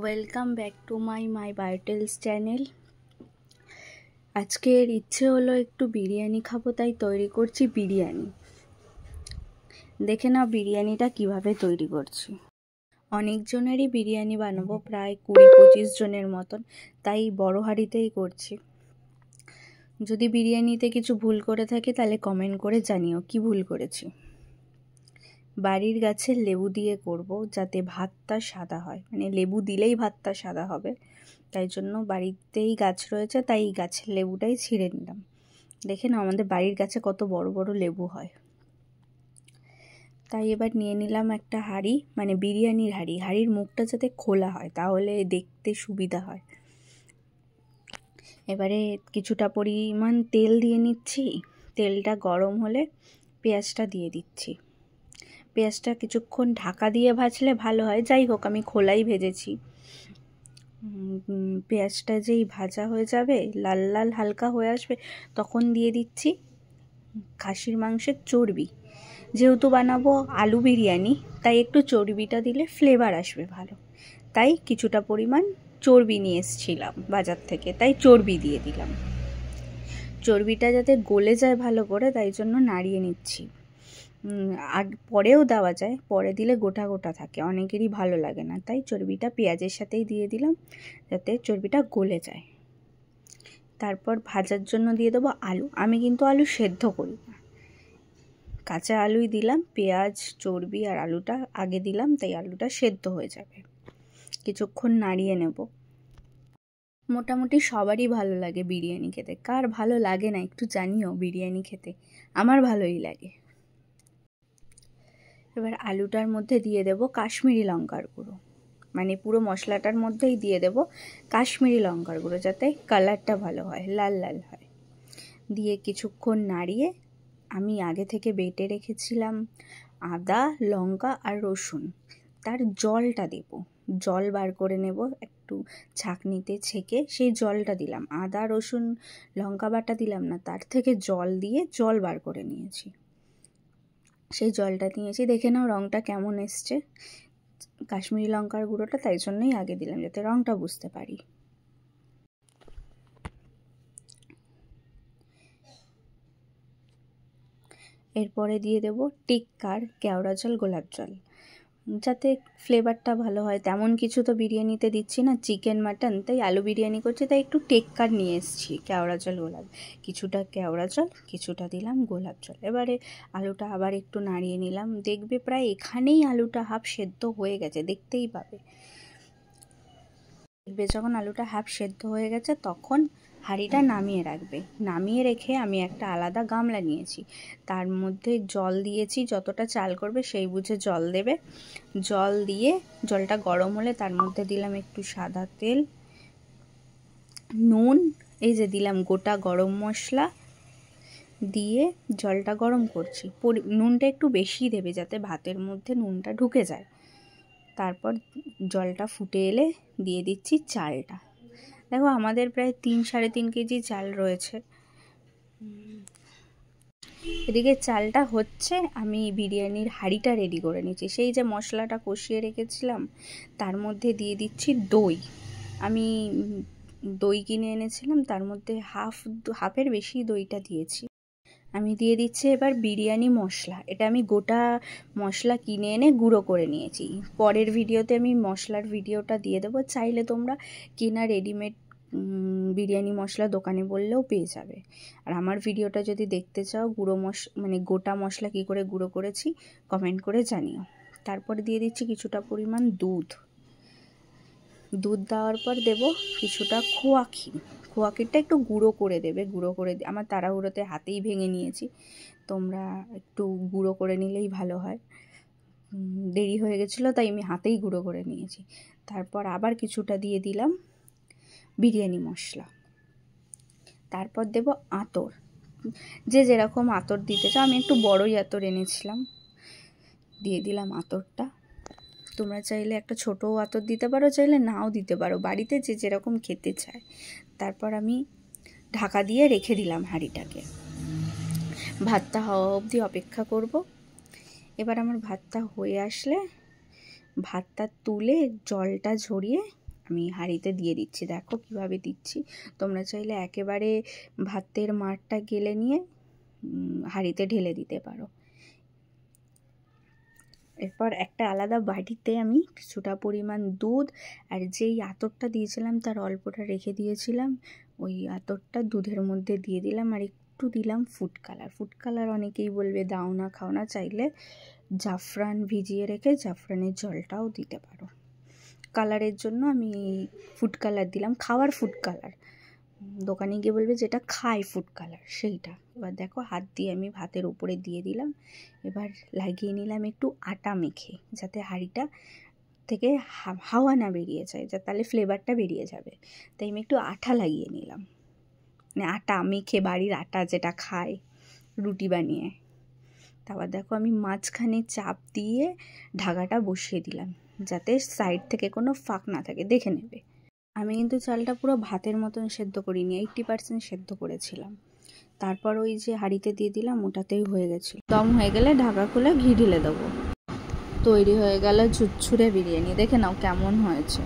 Welcome back to my Biotales channel. আজকের ইচ্ছে হলো একটু বিরিয়ানি খাবো, তাই তৈরি করছি বিরিয়ানি। দেখে নাও বিরিয়ানিটা কিভাবে তৈরি করছি। অনেকজনেরই বিরিয়ানি বানাবো, প্রায় 20-25 জনের মতন, তাই বড় হাঁড়িতেই করছি। যদি বিরিয়ানিতে কিছু ভুল করে থাকি তাহলে কমেন্ট করে জানিও কি ভুল করেছি। বাড়ির গাছের লেবু দিয়ে করব, যাতে ভাতটা সাদা হয়, মানে লেবু দিলেই ভাতটা সাদা হবে। তাই জন্য বাড়িতেই গাছ রয়েছে, তাই গাছের লেবুটাই ছিঁড়ে নিলাম। দেখে না আমাদের বাড়ির গাছে কত বড় বড় লেবু হয়। তাই এবার নিয়ে নিলাম একটা হাঁড়ি, মানে বিরিয়ানির হাঁড়ি। হাঁড়ির মুখটা যাতে খোলা হয়, তাহলে দেখতে সুবিধা হয়। এবারে কিছুটা পরিমাণ তেল দিয়ে নিচ্ছি। তেলটা গরম হলে পেঁয়াজটা দিয়ে দিচ্ছি। পেঁয়াজটা কিছুক্ষণ ঢাকা দিয়ে ভাজলে ভালো হয়, যাই হোক আমি খোলাই ভেজেছি। পেঁয়াজটা যেই ভাজা হয়ে যাবে, লাল লাল হালকা হয়ে আসবে, তখন দিয়ে দিচ্ছি খাসির মাংসের চর্বি। যেহেতু বানাবো আলু বিরিয়ানি, তাই একটু চর্বিটা দিলে ফ্লেভার আসবে ভালো। তাই কিছুটা পরিমাণ চর্বি নিয়ে এসেছিলাম বাজার থেকে, তাই চর্বি দিয়ে দিলাম। চর্বিটা যাতে গলে যায় ভালো করে, তাই জন্য নাড়িয়ে নিচ্ছি। আর পরেও দেওয়া যায়, পরে দিলে গোটা গোটা থাকে, অনেকেরই ভালো লাগে না, তাই চর্বিটা পেঁয়াজের সাথেই দিয়ে দিলাম যাতে চর্বিটা গলে যায়। তারপর ভাজার জন্য দিয়ে দেবো আলু। আমি কিন্তু আলু সেদ্ধ করি না, কাঁচা আলুই দিলাম। পেঁয়াজ, চর্বি আর আলুটা আগে দিলাম, তাই আলুটা সেদ্ধ হয়ে যাবে। কিছুক্ষণ নাড়িয়ে নেব। মোটামুটি সবারই ভালো লাগে বিরিয়ানি খেতে, কার ভালো লাগে না একটু জানিও বিরিয়ানি খেতে। আমার ভালোই লাগে। এবার আলুটার মধ্যে দিয়ে দেব কাশ্মীরি লঙ্কার গুঁড়ো, মানে পুরো মশলাটার মধ্যেই দিয়ে দেব কাশ্মীরি লঙ্কার গুঁড়ো, যাতে কালারটা ভালো হয়, লাল লাল হয়। দিয়ে কিছুক্ষণ নাড়িয়ে আমি আগে থেকে বেটে রেখেছিলাম আদা, লঙ্কা আর রসুন, তার জলটা দেব। জল বার করে নেব একটু ছাঁকনিতে ছেঁকে, সেই জলটা দিলাম। আদা, রসুন, লঙ্কা বাটা দিলাম না, তার থেকে জল দিয়ে জল বার করে নিয়েছি। সেই জলটা নিয়েছি। দেখে নাও রঙটা কেমন এসছে। কাশ্মীরি লঙ্কার গুঁড়োটা তাই জন্যই আগে দিলাম, যাতে রঙটা বুঝতে পারি। এরপরে দিয়ে দেব টিক্কার কেওড়া জল, গোলাপ জল, যাতে ফ্লেভারটা ভালো হয়। তেমন কিছু তো বিরিয়ানিতে দিচ্ছি না, চিকেন মাটন, তাই আলু বিরিয়ানি করছি, তাই একটু টেক্কার নিয়ে এসেছি। কেওড়া জল, গোলাপ, কিছুটা কেওড়া জল, কিছুটা দিলাম গোলাপ জল। এবারে আলুটা আবার একটু নাড়িয়ে নিলাম। দেখবে প্রায় এখানেই আলুটা হাফ সেদ্ধ হয়ে গেছে, দেখতেই পাবে। দেখবে যখন আলুটা হাফ সেদ্ধ হয়ে গেছে, তখন হাঁড়িটা নামিয়ে রাখবে। নামিয়ে রেখে আমি একটা আলাদা গামলা নিয়েছি, তার মধ্যে জল দিয়েছি। যতটা চাল করবে সেই বুঝে জল দেবে। জল দিয়ে জলটা গরম হলে তার মধ্যে দিলাম একটু সাদা তেল, নুন, এই যে দিলাম গোটা গরম মশলা, দিয়ে জলটা গরম করছি। নুনটা একটু বেশি দেবে, যাতে ভাতের মধ্যে নুনটা ঢুকে যায়। তারপর জলটা ফুটে এলে দিয়ে দিচ্ছি চালটা। দেখো আমাদের প্রায় 3-3.5 কেজি চাল রয়েছে। এদিকে চালটা হচ্ছে, আমি বিরিয়ানির হাঁড়িটা রেডি করে নিচ্ছি। সেই যে মশলাটা কষিয়ে রেখেছিলাম, তার মধ্যে দিয়ে দিচ্ছি দই। আমি দই কিনে এনেছিলাম, তার মধ্যে হাফের বেশি দইটা দিয়েছি। আমি দিয়ে দিচ্ছি এবার বিরিয়ানি মশলা। এটা আমি গোটা মশলা কিনে এনে গুঁড়ো করে নিয়েছি। পরের ভিডিওতে আমি মশলার ভিডিওটা দিয়ে দেবো, চাইলে তোমরা কেনা রেডিমেড বিরিয়ানি মশলা দোকানে বললেও পেয়ে যাবে। আর আমার ভিডিওটা যদি দেখতে চাও মানে গোটা মশলা কী করে গুঁড়ো করেছি, কমেন্ট করে জানিও। তারপরে দিয়ে দিচ্ছি কিছুটা পরিমাণ দুধ। দুধ দেওয়ার পর দেব কিছুটা খোয়া ক্ষীর। খোয়া ক্ষীরটা একটু গুঁড়ো করে দেবে। গুঁড়ো করে আমার তাড়াহুড়োতে হাতেই ভেঙে নিয়েছি, তোমরা একটু গুঁড়ো করে নিলেই ভালো হয়। দেরি হয়ে গেছিলো, তাই আমি হাতেই গুঁড়ো করে নিয়েছি। তারপর আবার কিছুটা দিয়ে দিলাম বিরিয়ানি মশলা। তারপর দেব আতর, যে যেরকম আতর দিতে চাও। আমি একটু বড়ই আতর এনেছিলাম, দিয়ে দিলাম আতরটা। তোমরা চাইলে একটা ছোটো আতর দিতে পারো, চাইলে নাও দিতে পারো, বাড়িতে যে যেরকম খেতে চায়। তারপর আমি ঢাকা দিয়ে রেখে দিলাম হাঁড়িটাকে। ভাতটা হওয়া অবধি অপেক্ষা করব। এবার আমার ভাতটা হয়ে আসলে ভাতটা তুলে জলটা ঝরিয়ে আমি হাঁড়িতে দিয়ে দিচ্ছি। দেখো কিভাবে দিচ্ছি। তোমরা চাইলে একেবারে ভাতের মাড়টা গেলে নিয়ে হাঁড়িতে ঢেলে দিতে পারো। এরপর একটা আলাদা বাটিতে আমি কিছুটা পরিমাণ দুধ আর যেই আতরটা দিয়েছিলাম তার অল্পটা রেখে দিয়েছিলাম, ওই আতরটা দুধের মধ্যে দিয়ে দিলাম। আর একটু দিলাম ফুড কালার। ফুড কালার অনেকেই বলবে দাও না, খাও না, চাইলে জাফরান ভিজিয়ে রেখে জাফরানের জলটাও দিতে পারো। কালারের জন্য আমি ফুড কালার দিলাম, খাওয়ার ফুড কালার। দোকানে গিয়ে বলবে যেটা খায় ফুড কালার, সেইটা। এবার দেখো হাত দিয়ে আমি ভাতের উপরে দিয়ে দিলাম। এবার লাগিয়ে নিলাম একটু আটা মেখে, যাতে হাঁড়িটা থেকে হাওয়া না বেরিয়ে যায়, যা তাহলে ফ্লেভারটা বেরিয়ে যাবে। তাই আমি একটু আঠা লাগিয়ে নিলাম, মানে আটা মেখে, বাড়ির আটা যেটা খায় রুটি বানিয়ে। তারপর দেখো আমি মাঝখানে চাপ দিয়ে ঢাকাটা বসিয়ে দিলাম, যাতে সাইড থেকে কোনো ফাঁক না থাকে, দেখে নেবে। আমি কিন্তু চালটা পুরো ভাতের মতন সেদ্ধ করিনি, 80% সেদ্ধ করেছিলাম। তারপর ওই যে হাঁড়িতে দিয়ে দিলাম, ওটাতেই হয়ে গেছিলো। দম হয়ে গেলে ঢাকা খুলে ঘি ঢেলে দেবো। তৈরি হয়ে গেল ঝুরঝুরে বিরিয়ানি। দেখে নাও কেমন হয়েছে।